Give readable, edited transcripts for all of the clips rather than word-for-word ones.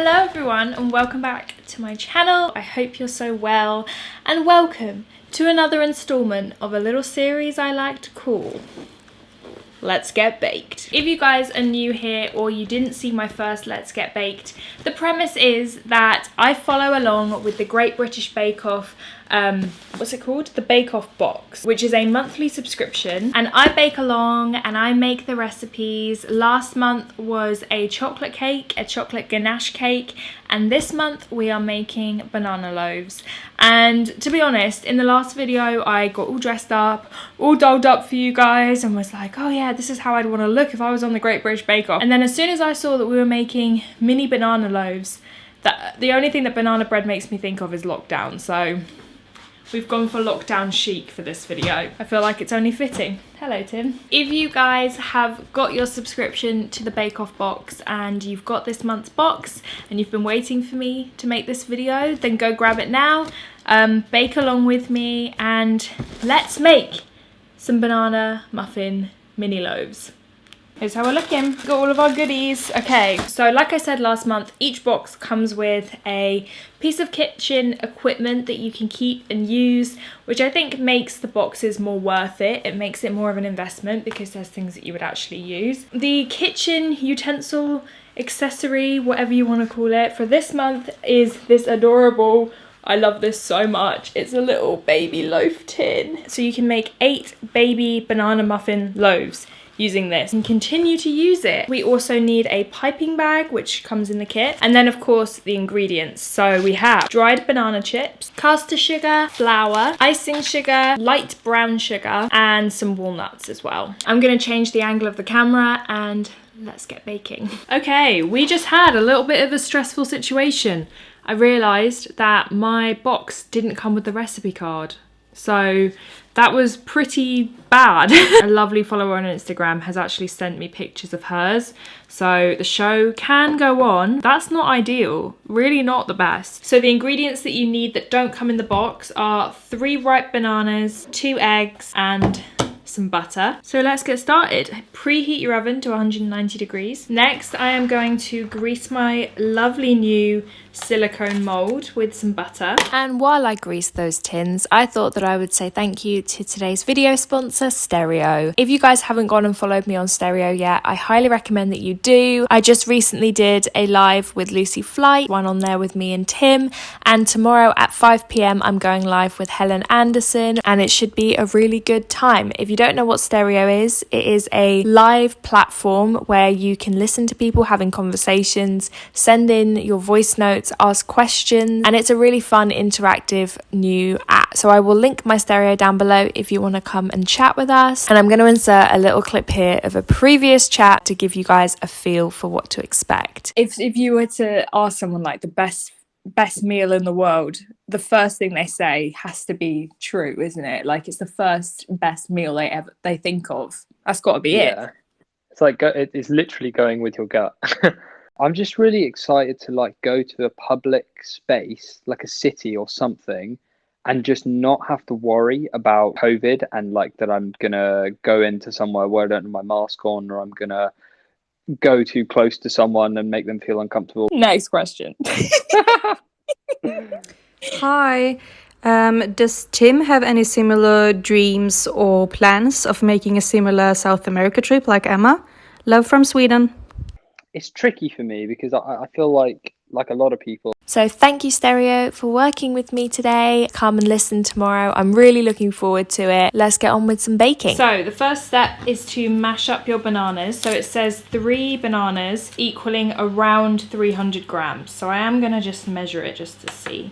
Hello everyone and welcome back to my channel. I hope you're so well and welcome to another installment of a little series I like to call Let's Get Baked. If you guys are new here or you didn't see my first Let's Get Baked, the premise is that I follow along with the Great British Bake Off, what's it called? The Bake Off box, which is a monthly subscription, and I bake along and I make the recipes. Last month was a chocolate cake, a chocolate ganache cake, and this month we are making banana loaves. And to be honest, in the last video I got all dressed up, all dolled up for you guys, and was like, oh yeah, this is how I'd want to look if I was on the Great British Bake Off. And then as soon as I saw that we were making mini banana loaves, the only thing that banana bread makes me think of is lockdown, so we've gone for lockdown chic for this video. I feel like it's only fitting. Hello, Tim. If you guys have got your subscription to the Bake Off box and you've got this month's box and you've been waiting for me to make this video, then go grab it now. Bake along with me and let's make some banana muffin mini loaves. Here's how we're looking. Got all of our goodies. Okay, so like I said last month, each box comes with a piece of kitchen equipment that you can keep and use, which I think makes the boxes more worth it. It makes it more of an investment because there's things that you would actually use. The kitchen utensil accessory, whatever you want to call it, for this month is this adorable, I love this so much, it's a little baby loaf tin. So you can make 8 baby banana muffin loaves using this and continue to use it. We also need a piping bag, which comes in the kit, and then of course the ingredients. So we have dried banana chips, caster sugar, flour, icing sugar, light brown sugar, and some walnuts as well. I'm gonna change the angle of the camera and let's get baking. Okay, we just had a little bit of a stressful situation. I realized that my box didn't come with the recipe card, so that was pretty bad. A lovely follower on Instagram has actually sent me pictures of hers, so the show can go on. That's not ideal, really not the best. So the ingredients that you need that don't come in the box are 3 ripe bananas, 2 eggs, and some butter. So let's get started. Preheat your oven to 190 degrees. Next, I am going to grease my lovely new silicone mold with some butter. And while I grease those tins, I thought that I would say thank you to today's video sponsor, Stereo. If you guys haven't gone and followed me on Stereo yet, I highly recommend that you do. I just recently did a live with Lucy Flight, one on there with me and Tim, and tomorrow at 5 p.m. I'm going live with Helen Anderson, and it should be a really good time. If you don't know what Stereo is, it is a live platform where you can listen to people having conversations, send in your voice notes, ask questions, and it's a really fun interactive new app. So I will link my Stereo down below if you want to come and chat with us, and I'm going to insert a little clip here of a previous chat to give you guys a feel for what to expect. If you were to ask someone like the best meal in the world, the first thing they say has to be true, isn't it? Like, it's the first best meal they think of. That's got to be it. It's like it's literally going with your gut. I'm just really excited to like go to a public space, like a city or something, and just not have to worry about COVID and like that I'm gonna go into somewhere where I don't have my mask on, or I'm gonna go too close to someone and make them feel uncomfortable. Next question. Hi. Does Tim have any similar dreams or plans of making a similar South America trip like Emma? Love from Sweden. It's tricky for me because I feel like a lot of people. So thank you, Stereo, for working with me today. Come and listen tomorrow. I'm really looking forward to it. Let's get on with some baking. So the first step is to mash up your bananas. So it says 3 bananas equaling around 300 grams. So I am going to just measure it just to see.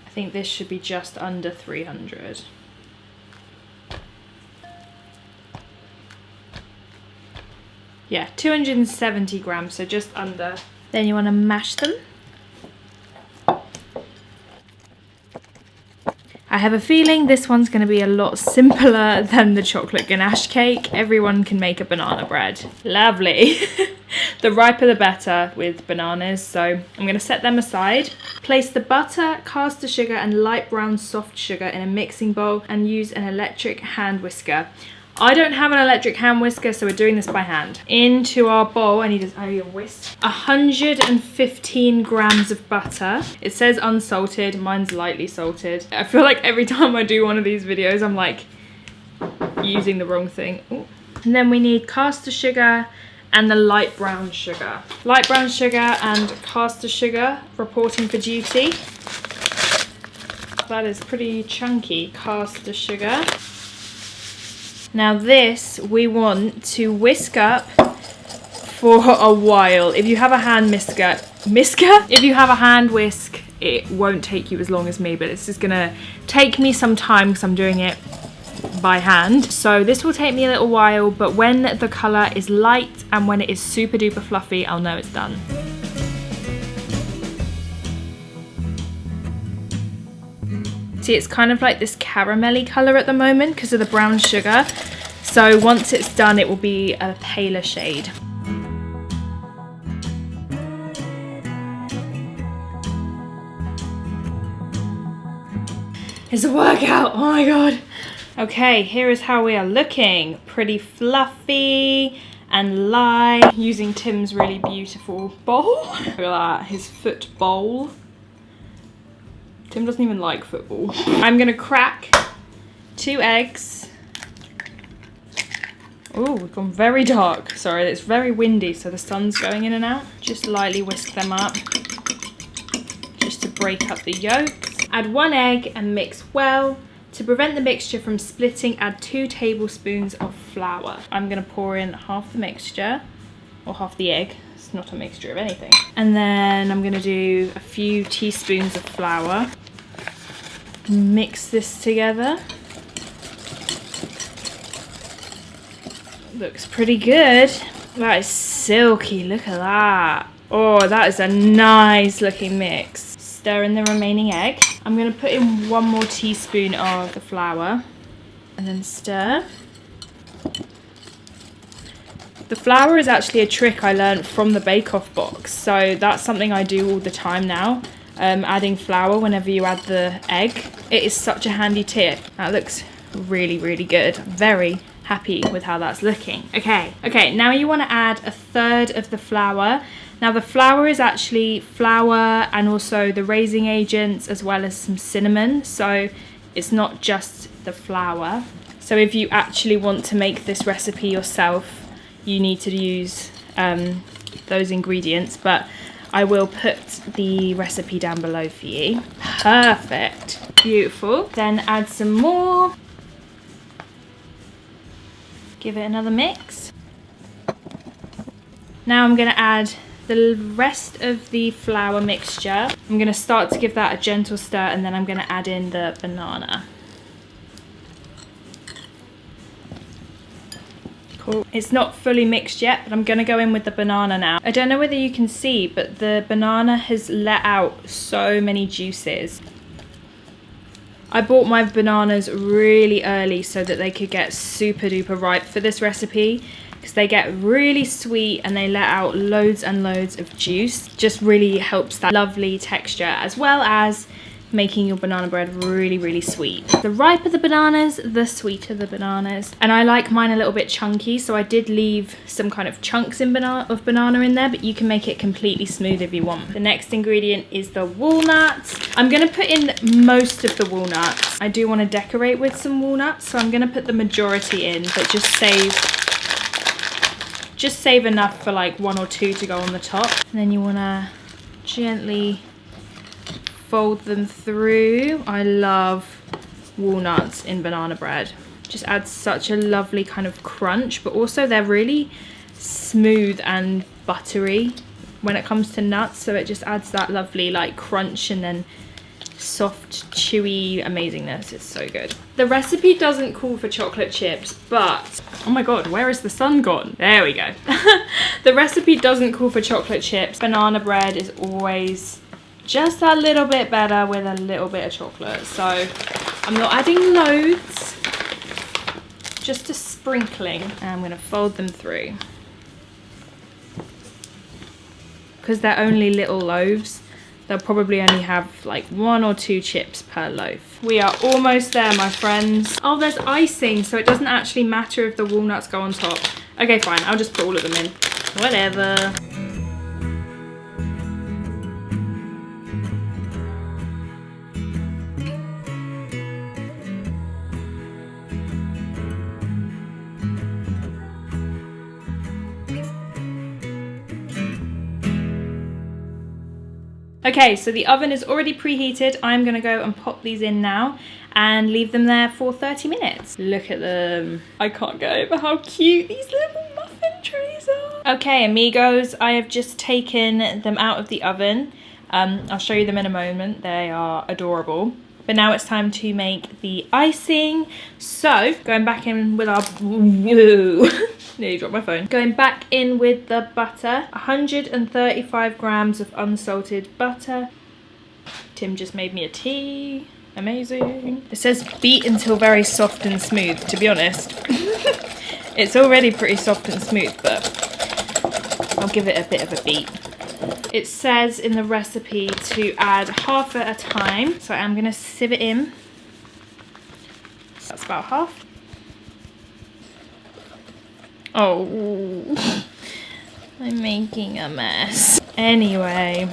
I think this should be just under 300. Yeah, 270 grams, so just under. Then you want to mash them. I have a feeling this one's going to be a lot simpler than the chocolate ganache cake. Everyone can make a banana bread. Lovely. The riper the better with bananas, so I'm going to set them aside. Place the butter, caster sugar and light brown soft sugar in a mixing bowl and use an electric hand whisker. I don't have an electric hand whisker, so we're doing this by hand. Into our bowl, I need a whisk. 115 grams of butter. It says unsalted, mine's lightly salted. I feel like every time I do one of these videos, I'm like using the wrong thing. Ooh. And then we need caster sugar and the light brown sugar. Light brown sugar and caster sugar reporting for duty. That is pretty chunky caster sugar. Now this we want to whisk up for a while. If you have a hand if you have a hand whisk, it won't take you as long as me, but it's just gonna take me some time because I'm doing it by hand. So this will take me a little while, but when the colour is light and when it is super duper fluffy, I'll know it's done. See, it's kind of like this caramelly colour at the moment because of the brown sugar. So once it's done, it will be a paler shade. It's a workout, oh my god. Okay, here is how we are looking. Pretty fluffy and light. Using Tim's really beautiful bowl. Look at that, his foot bowl. Tim doesn't even like football. I'm gonna crack 2 eggs. Oh, we've gone very dark. Sorry, it's very windy, so the sun's going in and out. Just lightly whisk them up, just to break up the yolks. Add 1 egg and mix well. To prevent the mixture from splitting, add 2 tablespoons of flour. I'm gonna pour in half the mixture, or half the egg. It's not a mixture of anything. And then I'm gonna do a few teaspoons of flour. Mix this together. Looks pretty good. That is silky, look at that. Oh, that is a nice looking mix. Stir in the remaining egg. I'm gonna put in 1 more teaspoon of the flour and then stir. The flour is actually a trick I learned from the Bake Off box, so that's something I do all the time now. Adding flour whenever you add the egg. It is such a handy tip. That looks really, really good. I'm very happy with how that's looking. Okay, now you want to add 1/3 of the flour. Now the flour is actually flour and also the raising agents as well as some cinnamon, so it's not just the flour. So if you actually want to make this recipe yourself, you need to use those ingredients, but I will put the recipe down below for you. Perfect. Beautiful. Then add some more. Give it another mix. Now I'm going to add the rest of the flour mixture. I'm going to start to give that a gentle stir, and then I'm going to add in the banana. Cool. It's not fully mixed yet, but I'm going to go in with the banana now. I don't know whether you can see, but the banana has let out so many juices. I bought my bananas really early so that they could get super duper ripe for this recipe, because they get really sweet and they let out loads and loads of juice. Just really helps that lovely texture, as well as making your banana bread really, really sweet. The riper the bananas, the sweeter the bananas. And I like mine a little bit chunky, so I did leave some kind of chunks of banana in there, but you can make it completely smooth if you want. The next ingredient is the walnuts. I'm gonna put in most of the walnuts. I do want to decorate with some walnuts, so I'm gonna put the majority in, but just save enough for like 1 or 2 to go on the top. And then you wanna gently fold them through. I love walnuts in banana bread. Just adds such a lovely kind of crunch, but also they're really smooth and buttery when it comes to nuts, so it just adds that lovely like crunch and then soft, chewy amazingness. It's so good. The recipe doesn't call for chocolate chips, but oh my god, where is the sun gone? There we go. The recipe doesn't call for chocolate chips. Banana bread is always just a little bit better with a little bit of chocolate, so I'm not adding loads, just a sprinkling, and I'm going to fold them through. Because they're only little loaves, they'll probably only have like 1 or 2 chips per loaf. We are almost there, my friends. Oh, there's icing, so it doesn't actually matter if the walnuts go on top. Okay, fine, I'll just put all of them in. Whatever. Okay, so the oven is already preheated. I'm gonna go and pop these in now and leave them there for 30 minutes. Look at them. I can't get over how cute these little muffin trays are. Okay, amigos, I have just taken them out of the oven. I'll show you them in a moment. They are adorable. But now it's time to make the icing. So, going back in with our... Whoa. Nearly dropped my phone. Going back in with the butter. 135 grams of unsalted butter. Tim just made me a tea. Amazing. It says beat until very soft and smooth, to be honest. It's already pretty soft and smooth, but I'll give it a bit of a beat. It says in the recipe to add half at a time, so I'm gonna sieve it in. That's about half. Oh, I'm making a mess. Anyway.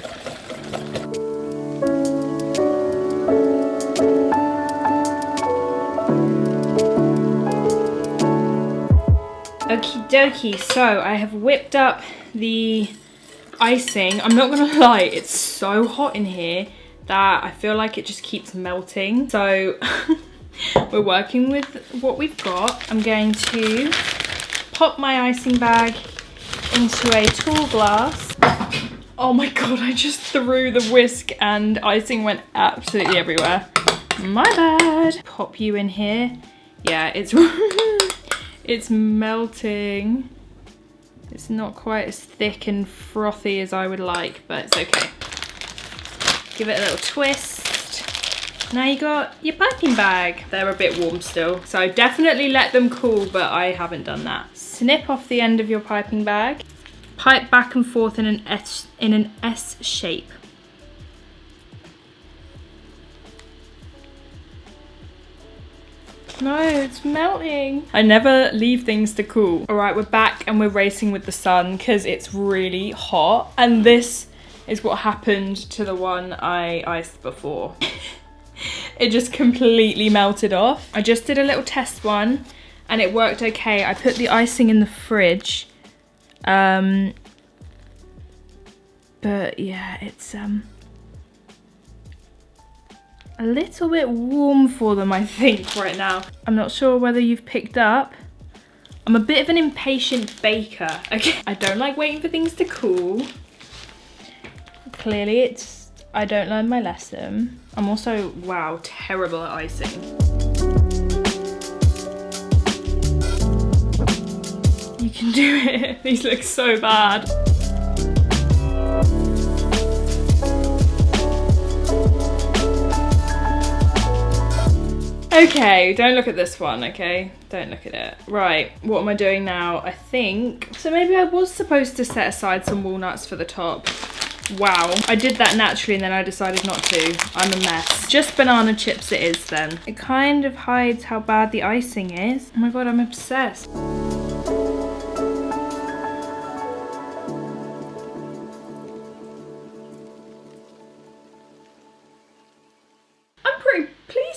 Okie dokie, so I have whipped up the icing. I'm not gonna lie, it's so hot in here that I feel like it just keeps melting. So we're working with what we've got. I'm going to pop my icing bag into a tall glass. Oh my god, I just threw the whisk and icing went absolutely everywhere. My bad. Pop you in here. Yeah, it's it's melting. It's not quite as thick and frothy as I would like, but it's okay. Give it a little twist. Now you got your piping bag. They're a bit warm still, so definitely let them cool, but I haven't done that. Snip off the end of your piping bag. Pipe back and forth in an S shape. No, it's melting. I never leave things to cool. All right, we're back and we're racing with the sun because it's really hot. And this is what happened to the one I iced before. It just completely melted off. I just did a little test one and it worked okay. I put the icing in the fridge. But yeah, it's a little bit warm for them, I think, right now. I'm not sure whether you've picked up. I'm a bit of an impatient baker. Okay, I don't like waiting for things to cool. Clearly, I don't learn my lesson. I'm also, wow, terrible at icing. You can do it. These look so bad. Okay, don't look at this one, okay? Don't look at it. Right, what am I doing now? I think, so maybe I was supposed to set aside some walnuts for the top. Wow, I did that naturally and then I decided not to. I'm a mess. Just banana chips it is then. It kind of hides how bad the icing is. Oh my god, I'm obsessed.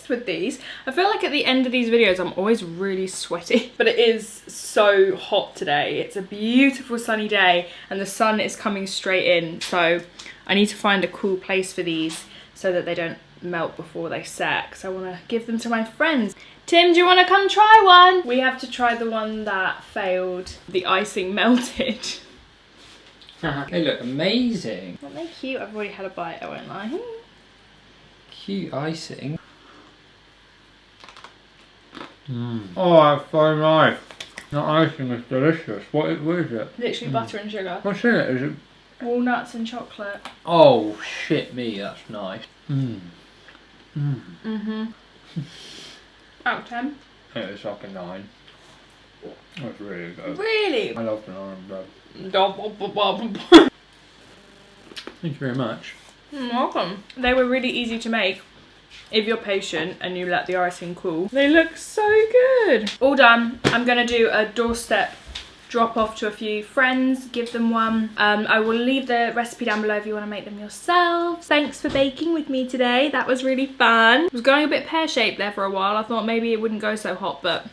With these, I feel like at the end of these videos I'm always really sweaty, but it is so hot today. It's a beautiful sunny day and the sun is coming straight in, so I need to find a cool place for these so that they don't melt before they set, because I want to give them to my friends. Tim, do you want to come try one? We have to try the one that failed. The icing melted. They look amazing. Aren't they cute? I've already had a bite, I won't lie. Cute icing. Oh, that's so nice. The icing is delicious. What is it? Literally butter and sugar. What's in it? Is it? Walnuts and chocolate. Oh, shit me, that's nice. Out of 10? Yeah, it's like a 9. That's really good. Really? I love banana bread. Thank Thank you very much. Welcome. They were really easy to make if you're patient and you let the icing cool. They look so good. All done. I'm gonna do a doorstep drop off to a few friends, give them one. I will leave the recipe down below if you want to make them yourselves. Thanks for baking with me today. That was really fun. It was going a bit pear-shaped there for a while. I thought maybe it wouldn't go so hot, but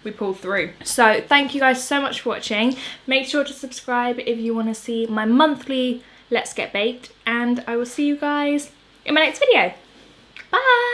we pulled through. So thank you guys so much for watching. Make sure to subscribe if you want to see my monthly Let's Get Baked, and I will see you guys in my next video. Bye!